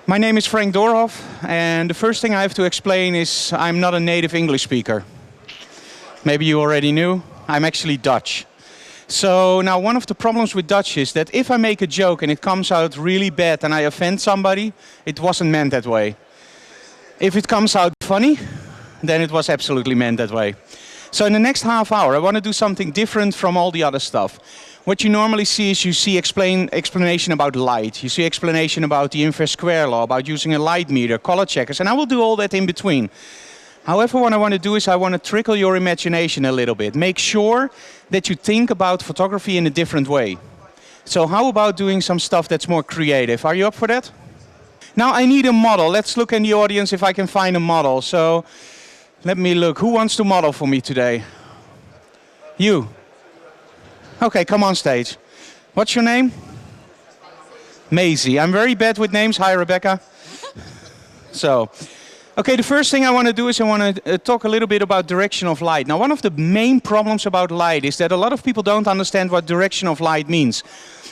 My name is Frank Doorhof, and the first thing I have to explain is I'm not a native English speaker. Maybe you already knew, I'm actually Dutch. So now one of the problems with Dutch is that if I make a joke and it comes out really bad and I offend somebody, it wasn't meant that way. If it comes out funny, then it was absolutely meant that way. So in the next half hour, I want to do something different from all the other stuff. What you normally see is you see explanation about light. You see explanation about the inverse square law, about using a light meter, color checkers, and I will do all that in between. However, what I want to do is I want to trickle your imagination a little bit. Make sure that you think about photography in a different way. So how about doing some stuff that's more creative? Are you up for that? Now I need a model. Let's look in the audience if I can find a model. So let me look. Who wants to model for me today? You. Okay, come on stage. What's your name? Maisie. I'm very bad with names. Hi, Rebecca. So, okay, the first thing I want to do is I want to talk a little bit about direction of light. Now, one of the main problems about light is that a lot of people don't understand what direction of light means.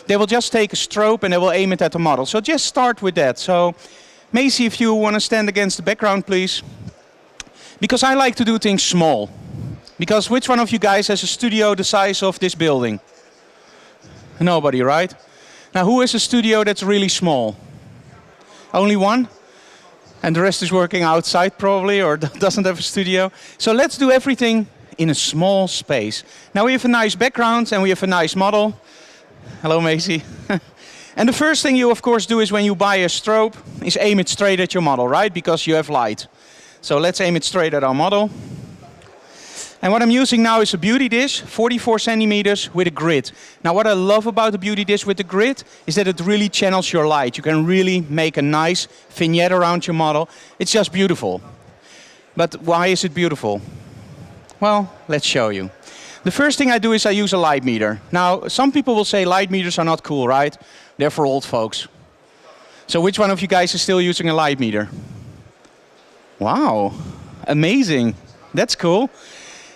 They will just take a strobe and they will aim it at the model. So just start with that. So, Maisie, if you want to stand against the background, please. Because I like to do things small. Because which one of you guys has a studio the size of this building? Nobody, right? Now, who has a studio that's really small? Only one? And the rest is working outside probably, or doesn't have a studio. So let's do everything in a small space. Now we have a nice background and we have a nice model. Hello, Maisie. And the first thing you, of course, do is when you buy a strobe, is aim it straight at your model, right? Because you have light. So let's aim it straight at our model. And what I'm using now is a beauty dish, 44 centimeters with a grid. Now what I love about the beauty dish with the grid is that it really channels your light. You can really make a nice vignette around your model. It's just beautiful. But why is it beautiful? Well, let's show you. The first thing I do is I use a light meter. Now some people will say light meters are not cool, right? They're for old folks. So which one of you guys is still using a light meter? Wow, amazing. That's cool.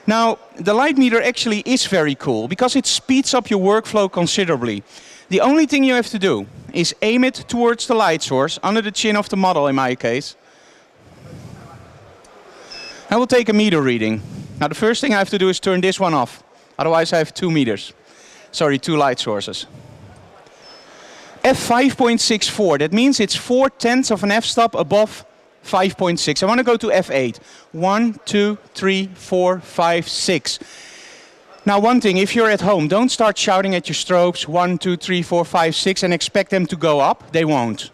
Now, the light meter actually is very cool because it speeds up your workflow considerably. The only thing you have to do is aim it towards the light source, under the chin of the model in my case. I will take a meter reading. Now, the first thing I have to do is turn this one off. Otherwise, I have 2 meters. Sorry, 2 light sources. F5.64, that means it's 4/10 of an f-stop above 5.6. I want to go to F8. 1, 2, 3, 4, 5, 6. Now one thing, if you're at home, don't start shouting at your strobes 1, 2, 3, 4, 5, 6 and expect them to go up. They won't.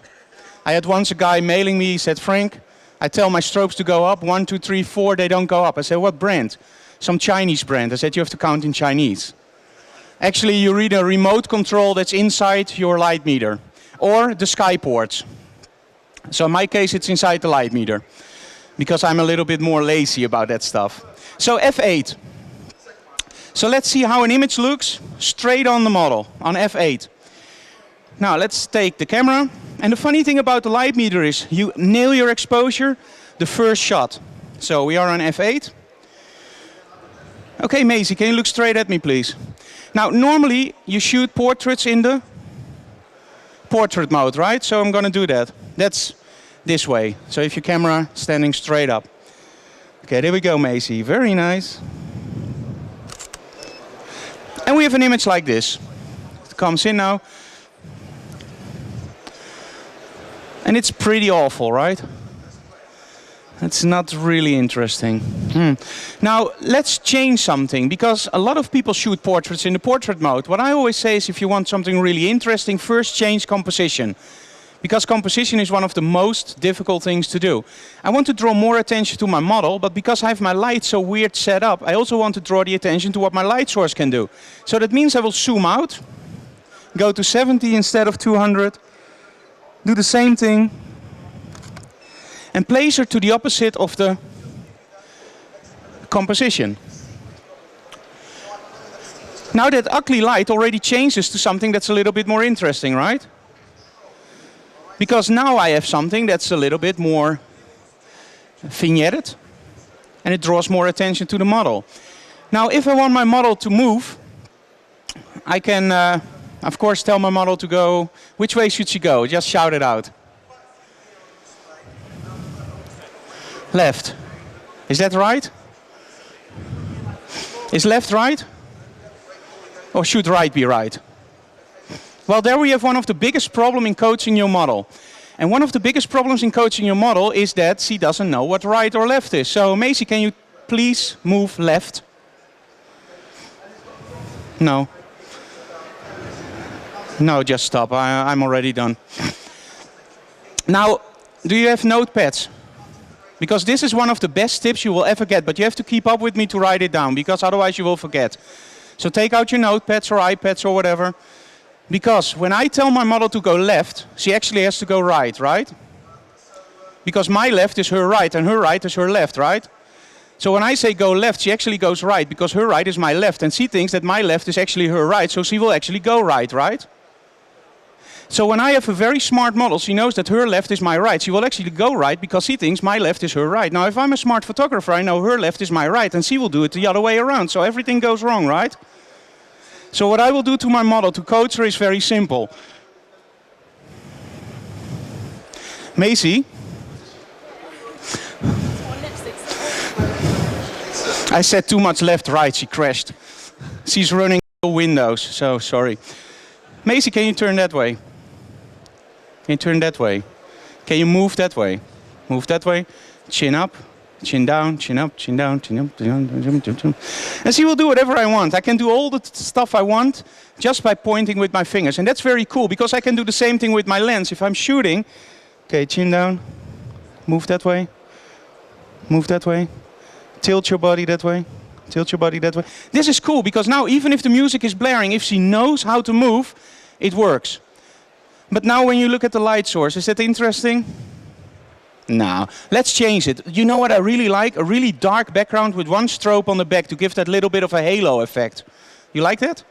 I had once a guy mailing me, he said, Frank, I tell my strobes to go up, 1, 2, 3, 4, they don't go up. I said, what brand? Some Chinese brand. I said, you have to count in Chinese. Actually, you read a remote control that's inside your light meter. Or the sky ports. So in my case, it's inside the light meter, because I'm a little bit more lazy about that stuff. So F8. So let's see how an image looks straight on the model, on F8. Now let's take the camera. And the funny thing about the light meter is you nail your exposure the first shot. So we are on F8. Okay, Maisie, can you look straight at me, please? Now normally you shoot portraits in the portrait mode, right? So I'm going to do that. That's this way. So if your camera standing straight up. Okay, there we go, Maisie. Very nice. And we have an image like this. It comes in now. And it's pretty awful, right? It's not really interesting. Now, let's change something, because a lot of people shoot portraits in the portrait mode. What I always say is if you want something really interesting, first change composition. Because composition is one of the most difficult things to do. I want to draw more attention to my model, but because I have my light so weird set up, I also want to draw the attention to what my light source can do. So that means I will zoom out, go to 70 instead of 200, do the same thing, and place her to the opposite of the composition. Now that ugly light already changes to something that's a little bit more interesting, right? Because now I have something that's a little bit more vignetted and it draws more attention to the model. Now if I want my model to move, I can of course tell my model to go. Which way should she go? Just shout it out. Left. Is that right? Is left right? Or should right be right? Well, there we have one of the biggest problems in coaching your model. And one of the biggest problems in coaching your model is that she doesn't know what right or left is. So Macy, can you please move left? No. No, just stop. I'm already done. Now, do you have notepads? Because this is one of the best tips you will ever get, but you have to keep up with me to write it down, because otherwise you will forget. So take out your notepads or iPads or whatever. Because when I tell my model to go left, she actually has to go right, right? Because my left is her right and her right is her left, right? So when I say go left, she actually goes right because her right is my left, and she thinks that my left is actually her right, so she will actually go right, right? So when I have a very smart model, she knows that her left is my right. She will actually go right because she thinks my left is her right. Now if I'm a smart photographer, I know her left is my right, and she will do it the other way around, so everything goes wrong, right? So what I will do to my model to coach her is very simple. Macy, I said too much left, right, she crashed. She's running Windows, so sorry. Macy, can you turn that way? Can you turn that way? Can you move that way? Move that way. Chin up, chin down, chin up, chin down, chin up, chin down, chin down. And she will do whatever I want. I can do all the stuff I want just by pointing with my fingers. And that's very cool because I can do the same thing with my lens. If I'm shooting, okay, chin down, move that way, move that way. Tilt your body that way. Tilt your body that way. This is cool because now even if the music is blaring, if she knows how to move, it works. But now when you look at the light source, is that interesting? No. Let's change it. You know what I really like? A really dark background with one strobe on the back to give that little bit of a halo effect. You like that?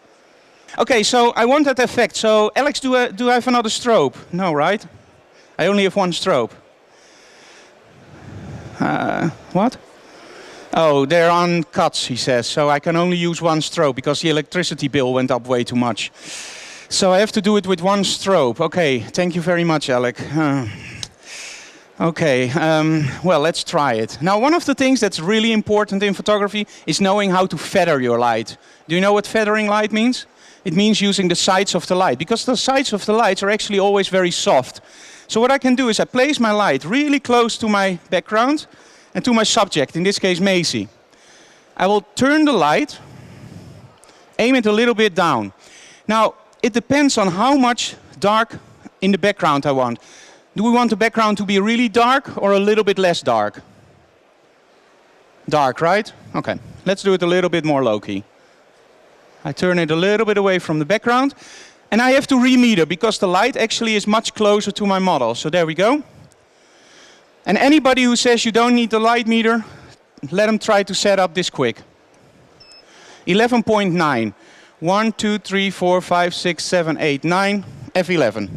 Okay, so I want that effect. So Alex, do I have another strobe? No, right? I only have one strobe. What? Oh, they're on cuts, he says, so I can only use one strobe because the electricity bill went up way too much. So I have to do it with one strobe. Okay, thank you very much, Alec. Okay, well, let's try it. Now, one of the things that's really important in photography is knowing how to feather your light. Do you know what feathering light means? It means using the sides of the light, because the sides of the lights are actually always very soft. So what I can do is I place my light really close to my background, and to my subject, in this case Macy. I will turn the light, aim it a little bit down. Now, it depends on how much dark in the background I want. Do we want the background to be really dark or a little bit less dark? Dark, right? Okay, let's do it a little bit more low-key. I turn it a little bit away from the background, and I have to remeter because the light actually is much closer to my model. So there we go. And anybody who says you don't need the light meter, let them try to set up this quick. 11.9. 1, 2, 3, 4, 5, 6, 7, 8, 9, F11.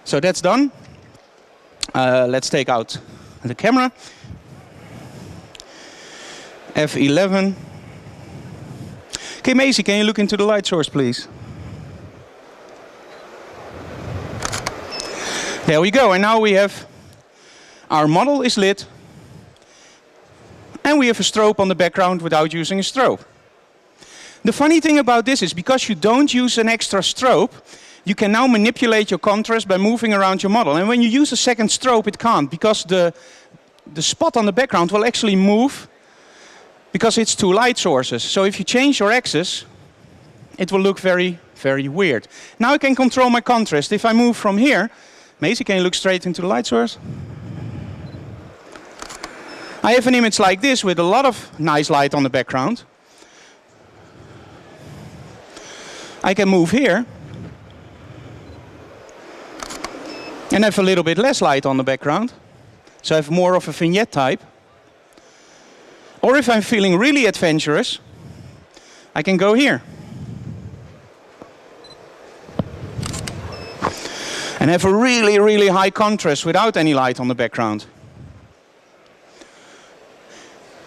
So that's done. Let's take out the camera. F11. Okay, Macy, can you look into the light source, please? There we go, and now we have our model is lit, and we have a strobe on the background without using a strobe. The funny thing about this is because you don't use an extra strobe, you can now manipulate your contrast by moving around your model. And when you use a second strobe, it can't, because the spot on the background will actually move because it's two light sources. So if you change your axis, it will look very, very weird. Now I can control my contrast. If I move from here, Macy, can you look straight into the light source? I have an image like this with a lot of nice light on the background. I can move here and have a little bit less light on the background. So I have more of a vignette type. Or if I'm feeling really adventurous, I can go here and have a really, really high contrast without any light on the background.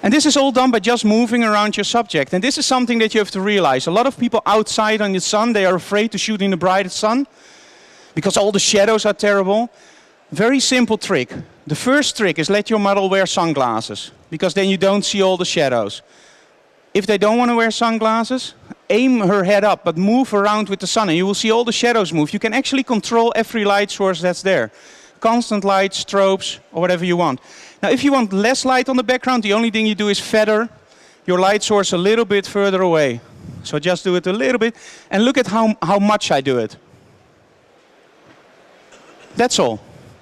And this is all done by just moving around your subject. And this is something that you have to realize. A lot of people outside on the sun, they are afraid to shoot in the bright sun because all the shadows are terrible. Very simple trick. The first trick is let your model wear sunglasses, because then you don't see all the shadows. If they don't want to wear sunglasses, aim her head up, but move around with the sun, and you will see all the shadows move. You can actually control every light source that's there. Constant light, strobes, or whatever you want. Now, if you want less light on the background, the only thing you do is feather your light source a little bit further away. So just do it a little bit, and look at how much I do it. That's all.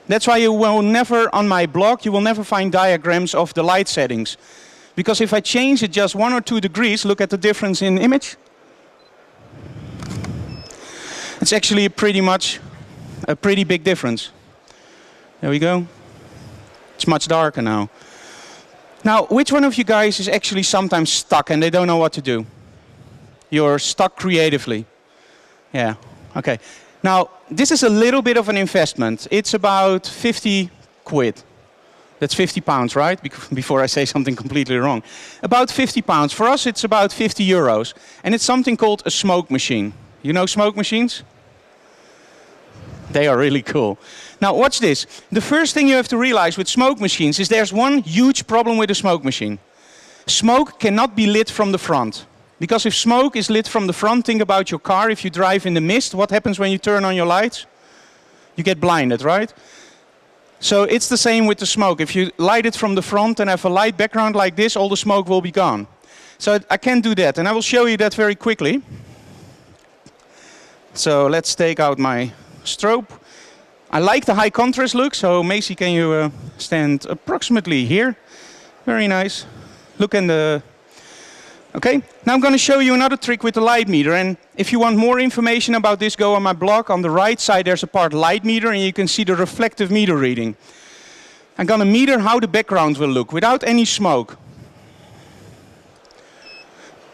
That's why you will never, on my blog, you will never find diagrams of the light settings. Because if I change it just 1 or 2 degrees, look at the difference in image. It's actually pretty much a pretty big difference. There we go. It's much darker now. Now, which one of you guys is actually sometimes stuck and they don't know what to do? You're stuck creatively. Yeah, okay. Now, this is a little bit of an investment. It's about 50 quid. That's 50 pounds, right? Before I say something completely wrong. About 50 pounds. For us, it's about 50 euros. And it's something called a smoke machine. You know smoke machines? They are really cool. Now, watch this. The first thing you have to realize with smoke machines is there's one huge problem with a smoke machine. Smoke cannot be lit from the front. Because if smoke is lit from the front, think about your car. If you drive in the mist, what happens when you turn on your lights? You get blinded, right? So it's the same with the smoke. If you light it from the front and have a light background like this, all the smoke will be gone. So I can't do that, and I will show you that very quickly. So let's take out my strobe. I like the high contrast look, so Macy, can you stand approximately here? Very nice. Look in the... Okay, now I'm going to show you another trick with the light meter, and if you want more information about this, go on my blog. On the right side there's a part light meter, and you can see the reflective meter reading. I'm going to meter how the background will look without any smoke.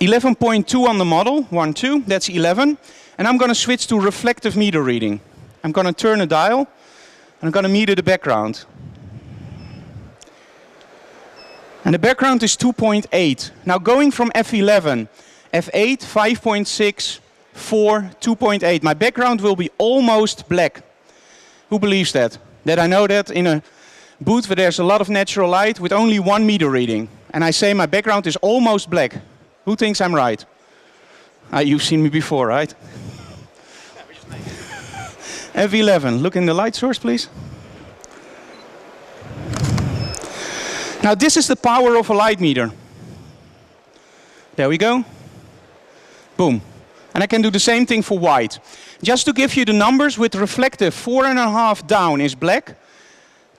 11.2 on the model, 1, 2, that's 11. And I'm going to switch to reflective meter reading. I'm going to turn a dial, and I'm going to meter the background. And the background is 2.8. Now going from F11, F8, 5.6, 4, 2.8. My background will be almost black. Who believes that? That I know that in a booth where there's a lot of natural light with only 1 meter reading. And I say my background is almost black. Who thinks I'm right? You've seen me before, right? F11, look in the light source, please. Now this is the power of a light meter. There we go. Boom. And I can do the same thing for white. Just to give you the numbers, with reflective, 4.5 down is black,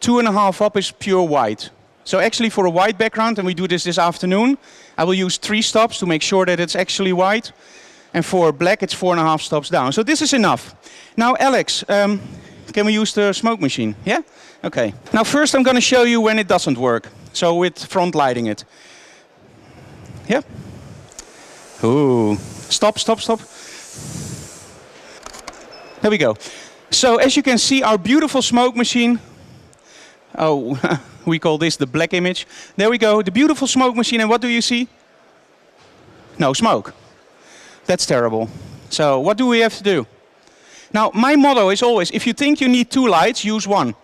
2.5 up is pure white. So actually for a white background, and we do this afternoon, I will use 3 stops to make sure that it's actually white. And for black, it's 4.5 stops down. So this is enough. Now Alex, can we use the smoke machine? Yeah? Okay. Now first I'm going to show you when it doesn't work. So with front lighting it. Yeah? Ooh. Stop, stop, stop. There we go. So as you can see, our beautiful smoke machine. Oh, we call this the black image. There we go. The beautiful smoke machine. And what do you see? No smoke. That's terrible. So what do we have to do? Now my motto is always, if you think you need 2 lights, use 1.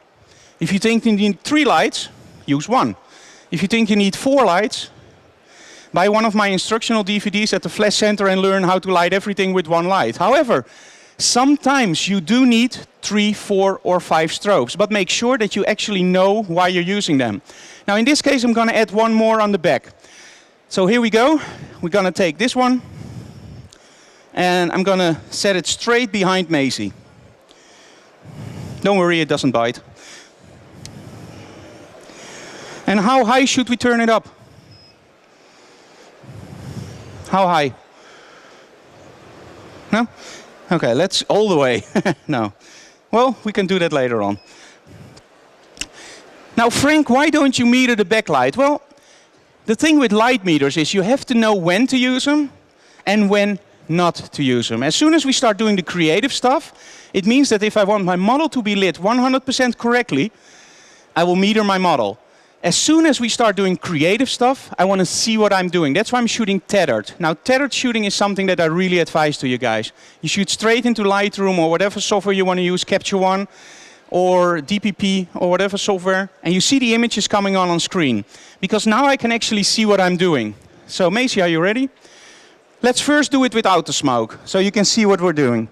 If you think you need 3 lights, use 1. If you think you need 4 lights, buy one of my instructional DVDs at the Flash Center and learn how to light everything with 1 light. However, sometimes you do need 3, 4 or 5 strobes, but make sure that you actually know why you're using them. Now in this case I'm going to add 1 more on the back. So here we go. We're going to take this one and I'm going to set it straight behind Macy. Don't worry, it doesn't bite. And how high should we turn it up? How high? No? Okay, let's all the way. No. Well, we can do that later on. Now, Frank, why don't you meter the backlight? Well, the thing with light meters is you have to know when to use them and when not to use them. As soon as we start doing the creative stuff, it means that if I want my model to be lit 100% correctly, I will meter my model. As soon as we start doing creative stuff, I want to see what I'm doing. That's why I'm shooting tethered. Now, tethered shooting is something that I really advise to you guys. You shoot straight into Lightroom or whatever software you want to use, Capture One, or DPP or whatever software, and you see the images coming on screen. Because now I can actually see what I'm doing. So Macy, are you ready? Let's first do it without the smoke, so you can see what we're doing.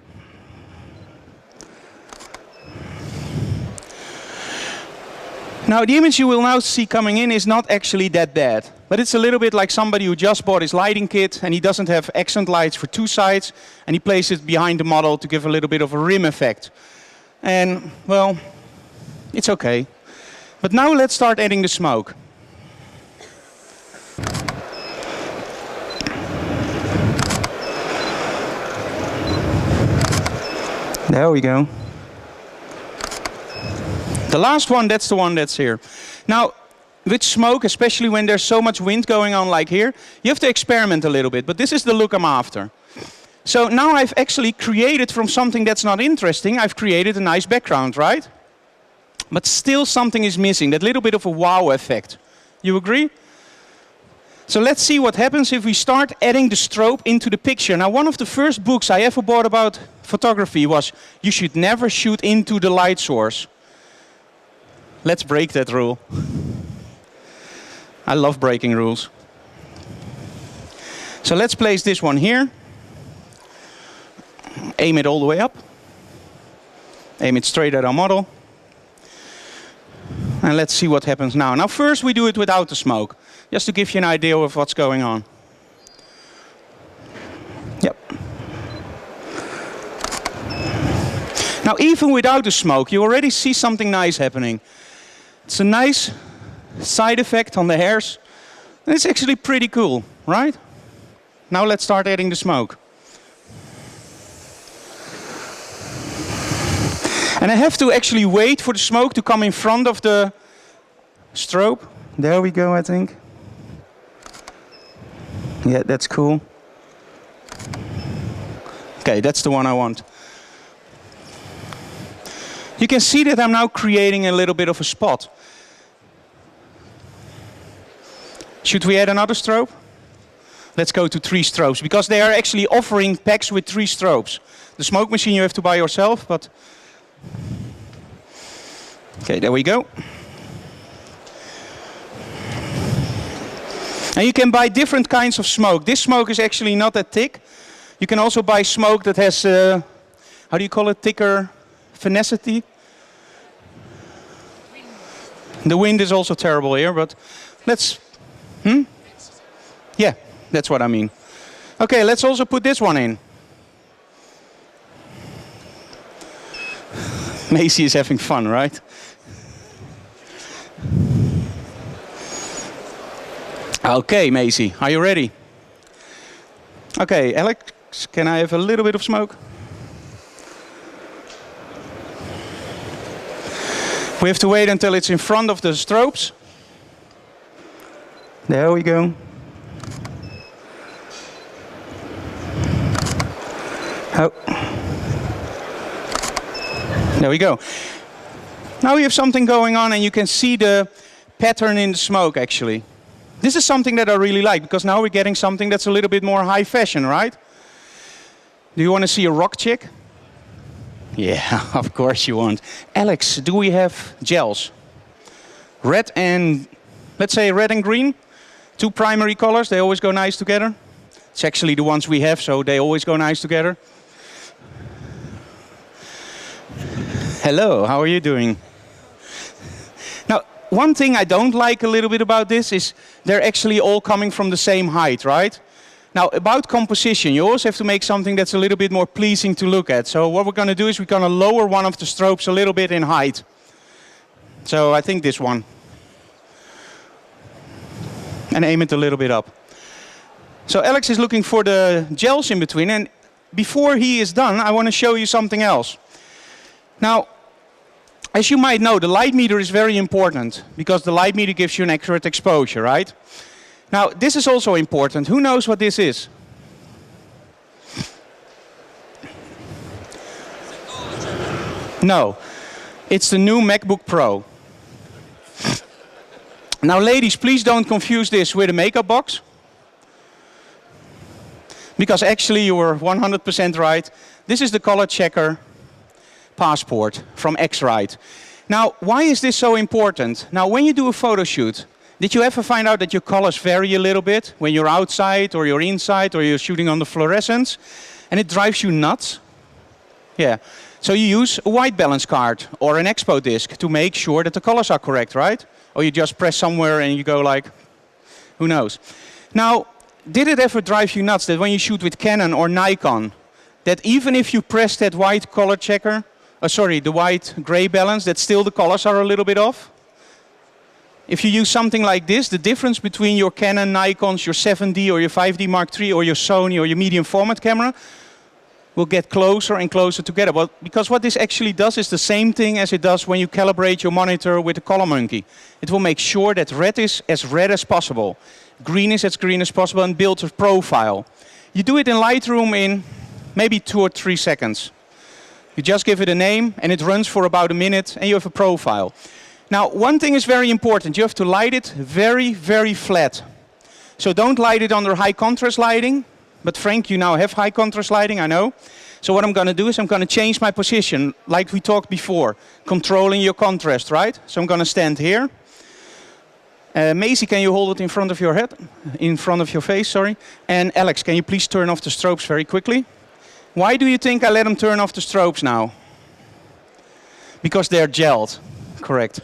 Now the image you will now see coming in is not actually that bad, but it's a little bit like somebody who just bought his lighting kit and he doesn't have accent lights for 2 sides, and he places it behind the model to give a little bit of a rim effect. And well, it's okay. But now let's start adding the smoke. There we go. The last one, that's the one that's here. Now, with smoke, especially when there's so much wind going on like here, you have to experiment a little bit, but this is the look I'm after. So now I've actually created from something that's not interesting, I've created a nice background, right? But still something is missing, that little bit of a wow effect. You agree? So let's see what happens if we start adding the strobe into the picture. Now, one of the first books I ever bought about photography was, you should never shoot into the light source. Let's break that rule. I love breaking rules. So let's place this one here. Aim it all the way up. Aim it straight at our model. And let's see what happens now. Now first we do it without the smoke, just to give you an idea of what's going on. Yep. Now even without the smoke, you already see something nice happening. It's a nice side effect on the hairs. And it's actually pretty cool, right? Now let's start adding the smoke. And I have to actually wait for the smoke to come in front of the strobe. There we go, I think. Yeah, that's cool. Okay, that's the one I want. You can see that I'm now creating a little bit of a spot. Should we add another strobe? Let's go to 3 strobes, because they are actually offering packs with 3 strobes. The smoke machine you have to buy yourself, but... Okay, there we go. And you can buy different kinds of smoke. This smoke is actually not that thick. You can also buy smoke that has, how do you call it, thicker finessity. The wind is also terrible here, but let's... Yeah, that's what I mean. Okay, let's also put this one in. Macy is having fun, right? Okay, Macy, are you ready? Okay, Alex, can I have a little bit of smoke? We have to wait until it's in front of the strobes. There we go. Oh. There we go. Now we have something going on and you can see the pattern in the smoke actually. This is something that I really like, because now we're getting something that's a little bit more high fashion, right? Do you want to see a rock chick? Yeah, of course you want. Alex, do we have gels? Red and, let's say red and green. 2 primary colors, they always go nice together. It's actually the ones we have, so they always go nice together. Hello, how are you doing? Now, one thing I don't like a little bit about this is they're actually all coming from the same height, right? Now, about composition, you always have to make something that's a little bit more pleasing to look at. So what we're going to do is we're going to lower one of the strobes a little bit in height. So I think this one. And aim it a little bit up. So Alex is looking for the gels in between, and before he is done, I want to show you something else. Now, as you might know, the light meter is very important, because the light meter gives you an accurate exposure, right? Now, this is also important. Who knows what this is? No, it's the new MacBook Pro. Now, ladies, please don't confuse this with a makeup box. Because actually you were 100% right. This is the color checker passport from X-Rite. Now, why is this so important? Now, when you do a photo shoot, did you ever find out that your colors vary a little bit when you're outside or you're inside or you're shooting on the fluorescence and it drives you nuts? Yeah. So you use a white balance card or an expo disc to make sure that the colors are correct, right? Or you just press somewhere and you go like, who knows? Now, did it ever drive you nuts that when you shoot with Canon or Nikon, that even if you press that white color checker, the white gray balance, that still the colors are a little bit off? If you use something like this, the difference between your Canon, Nikons, your 7D or your 5D Mark III or your Sony or your medium format camera will get closer and closer together. Well, because what this actually does is the same thing as it does when you calibrate your monitor with a color monkey. It will make sure that red is as red as possible, green is as green as possible, and build a profile. You do it in Lightroom in maybe 2 or 3 seconds. You just give it a name and it runs for about a minute and you have a profile. Now, one thing is very important. You have to light it very, very flat. So don't light it under high contrast lighting. But Frank, you now have high contrast lighting, I know. So what I'm going to do is I'm going to change my position, like we talked before, controlling your contrast, right? So I'm going to stand here. Maisie, can you hold it in front of your head? In front of your face, sorry. And Alex, can you please turn off the strobes very quickly? Why do you think I let them turn off the strobes now? Because they're gelled, correct.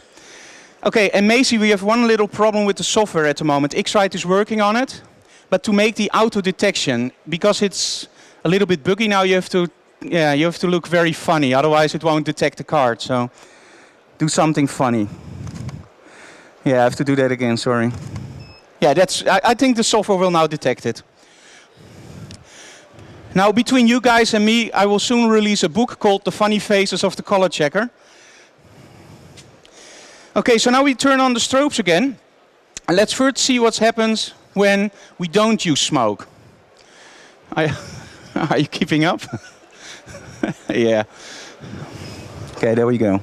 Okay, and Maisie, we have one little problem with the software at the moment. X-Rite is working on it. But to make the auto detection, because it's a little bit buggy now, you have to look very funny. Otherwise, it won't detect the card. So do something funny. Yeah, I have to do that again. Sorry. Yeah, I think the software will now detect it. Now, between you guys and me, I will soon release a book called The Funny Faces of the Color Checker. Okay, so now we turn on the strobes again. And let's first see what happens when we don't use smoke. Are you keeping up? Yeah. Okay, there we go.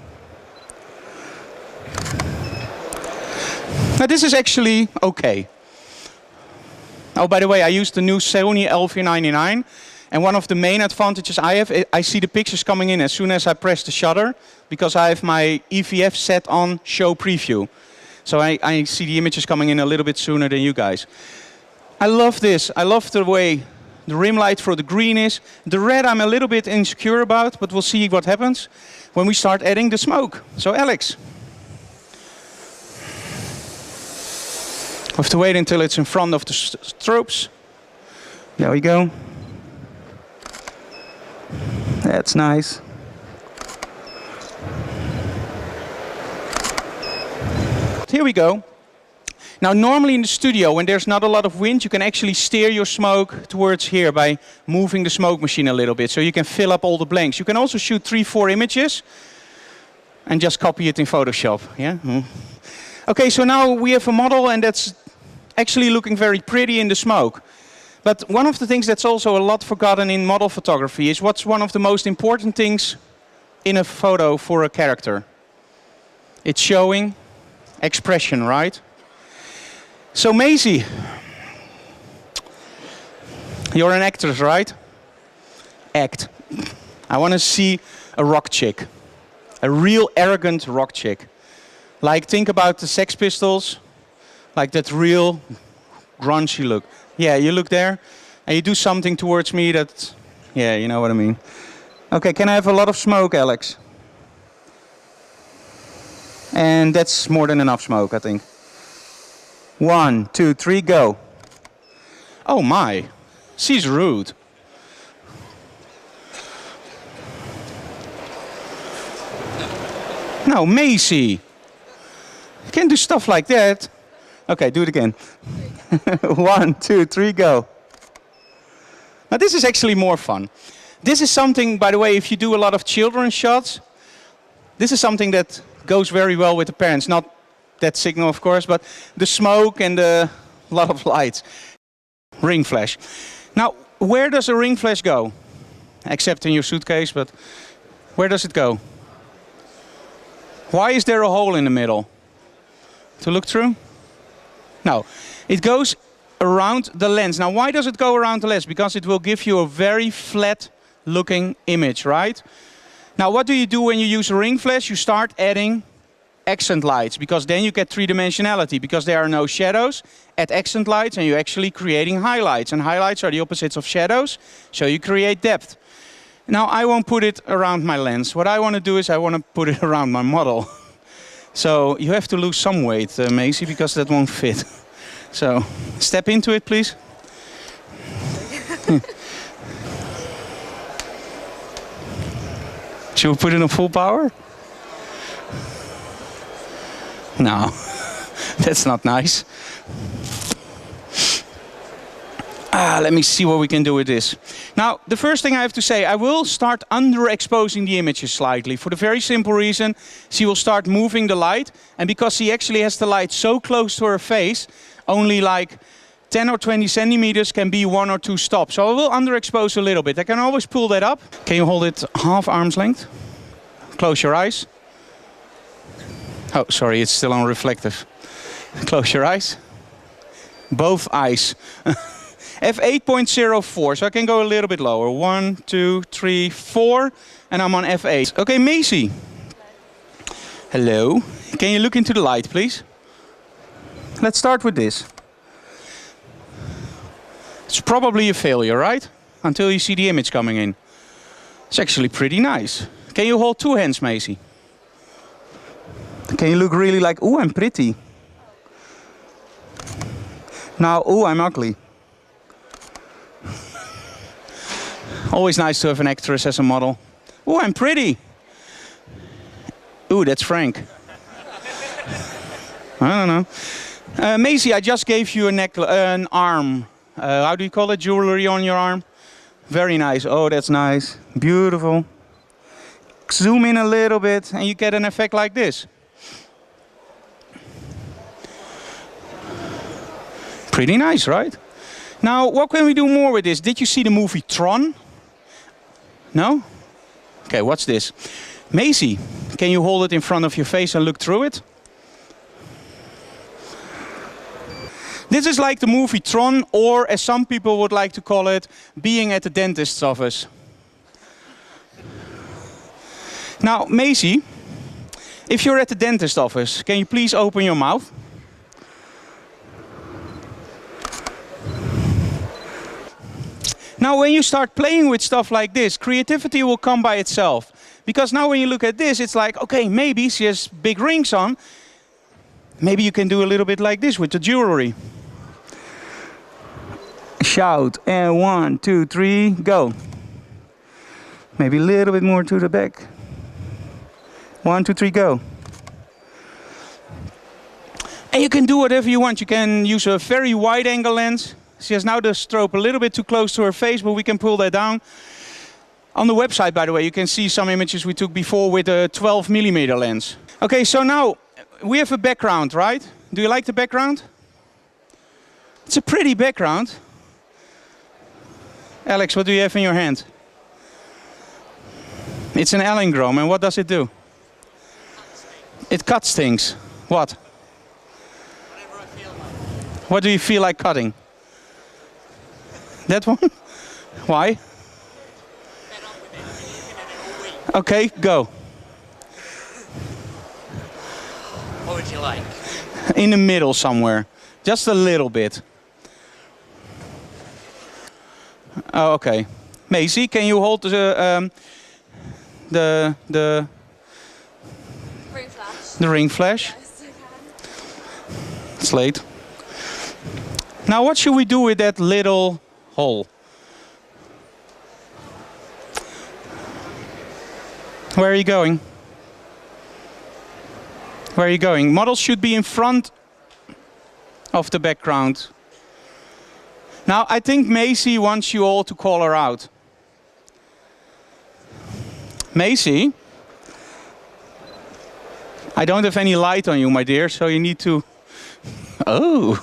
Now this is actually okay. Oh, by the way, I used the new Sony LV99, and one of the main advantages I have, I see the pictures coming in as soon as I press the shutter, because I have my EVF set on Show Preview. So I see the images coming in a little bit sooner than you guys. I love this. I love the way the rim light for the green is. The red I'm a little bit insecure about, but we'll see what happens when we start adding the smoke. So Alex. We have to wait until it's in front of the strobes. There we go. That's nice. Here we go. Now normally in the studio, when there's not a lot of wind, you can actually steer your smoke towards here by moving the smoke machine a little bit, so you can fill up all the blanks. You can also shoot 3-4 images and just copy it in Photoshop. Yeah. Okay, so now we have a model and that's actually looking very pretty in the smoke. But one of the things that's also a lot forgotten in model photography is what's one of the most important things in a photo for a character. It's showing expression, right? So Maisie, you're an actress, right? Act. I want to see a rock chick. A real arrogant rock chick. Like, think about the Sex Pistols. Like that real grungy look. Yeah, you look there and you do something towards me that, yeah, you know what I mean. Okay, can I have a lot of smoke, Alex? And that's more than enough smoke, I think. 1, 2, 3, go. Oh my, she's rude. No, Maisie. You can't do stuff like that. Okay, do it again. 1, 2, 3, go. Now this is actually more fun. This is something, by the way, if you do a lot of children's shots, this is something that goes very well with the parents. Not that signal, of course, but the smoke and the lot of lights. Ring flash. Now, where does a ring flash go? Except in your suitcase, but where does it go? Why is there a hole in the middle? To look through? No. It goes around the lens. Now, why does it go around the lens? Because it will give you a very flat looking image, right? Now what do you do when you use a ring flash? You start adding accent lights, because then you get three-dimensionality, because there are no shadows. Add accent lights and you're actually creating highlights, and highlights are the opposites of shadows, so you create depth. Now I won't put it around my lens. What I want to do is I want to put it around my model. So you have to lose some weight, Macy, because that won't fit. So step into it, please. Should we put it on full power? No, that's not nice. Let me see what we can do with this. Now, the first thing I have to say, I will start underexposing the images slightly, for the very simple reason she will start moving the light, and because she actually has the light so close to her face, only like 10 or 20 centimeters can be 1 or 2 stops. So I will underexpose a little bit. I can always pull that up. Can you hold it half arm's length? Close your eyes. Oh, sorry, it's still on reflective. Close your eyes. Both eyes. f8.04, so I can go a little bit lower. 1, 2, 3, 4, and I'm on f8. Okay, Macy. Hello. Can you look into the light, please? Let's start with this. It's probably a failure, right? Until you see the image coming in. It's actually pretty nice. Can you hold 2 hands, Macy? Can you look really like, ooh, I'm pretty? Now, ooh, I'm ugly. Always nice to have an actress as a model. Ooh, I'm pretty. Ooh, that's Frank. I don't know. Macy, I just gave you an arm. How do you call it? Jewelry on your arm? Very nice. Oh, that's nice. Beautiful. Zoom in a little bit and you get an effect like this. Pretty nice, right? Now, what can we do more with this? Did you see the movie Tron? No? Okay, what's this? Macy, can you hold it in front of your face and look through it? This is like the movie Tron, or as some people would like to call it, being at the dentist's office. Now, Macy, if you're at the dentist's office, can you please open your mouth? Now, when you start playing with stuff like this, creativity will come by itself. Because now when you look at this, it's like, okay, maybe she has big rings on. Maybe you can do a little bit like this with the jewelry. Shout, and 1, 2, 3, go. Maybe a little bit more to the back. 1, 2, 3, go. And you can do whatever you want. You can use a very wide angle lens. She has now the strobe a little bit too close to her face, but we can pull that down. On the website, by the way, you can see some images we took before with a 12mm lens. Okay, so now we have a background, right? Do you like the background? It's a pretty background. Alex, what do you have in your hand? It's an Elinchrom, and what does it do? It cuts things. What? Whatever I feel like. What do you feel like cutting? That one? Why? Okay, go. What would you like? In the middle somewhere. Just a little bit. Oh, okay. Macy, can you hold the ring flash? The ring flash? Yes, I can. It's late. Now what should we do with that little hole? Where are you going? Where are you going? Models should be in front of the background. Now I think Macy wants you all to call her out. Macy? I don't have any light on you, my dear, so you need to... Oh!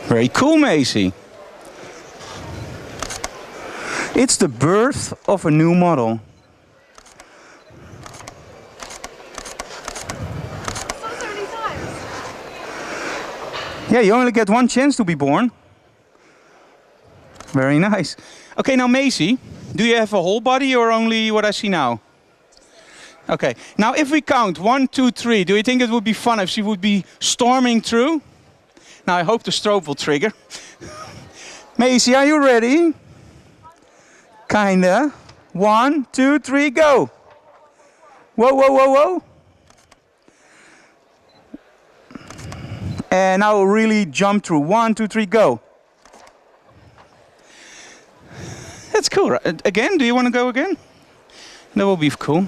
Very cool, Macy. It's the birth of a new model. So many times. Yeah, you only get one chance to be born. Very nice. Okay, now Maisie, do you have a whole body or only what I see now? Okay, now if we count 1, 2, 3, do you think it would be fun if she would be storming through? Now I hope the strobe will trigger. Maisie, are you ready? Kinda. 1, 2, 3, go. Whoa, whoa, whoa, whoa. And now really jump through. 1, 2, 3, go. That's cool, right? Again, do you want to go again? That will be cool.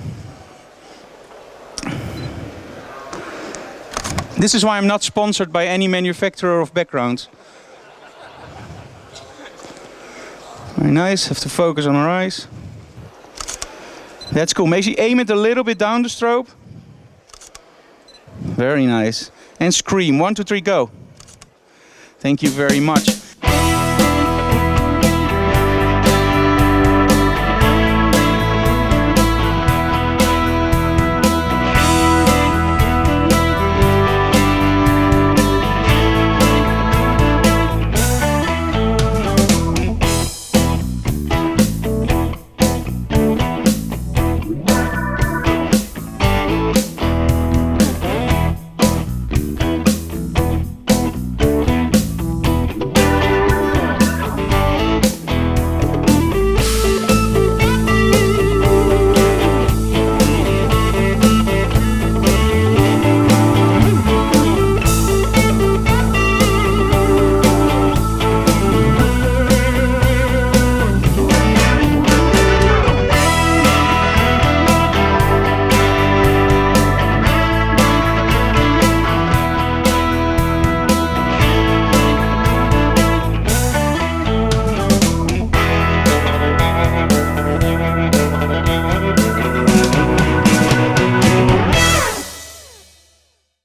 This is why I'm not sponsored by any manufacturer of backgrounds. Very nice, have to focus on her eyes. That's cool. Maisie, aim it a little bit down the strobe. Very nice. And scream. 1, 2, 3, go. Thank you very much.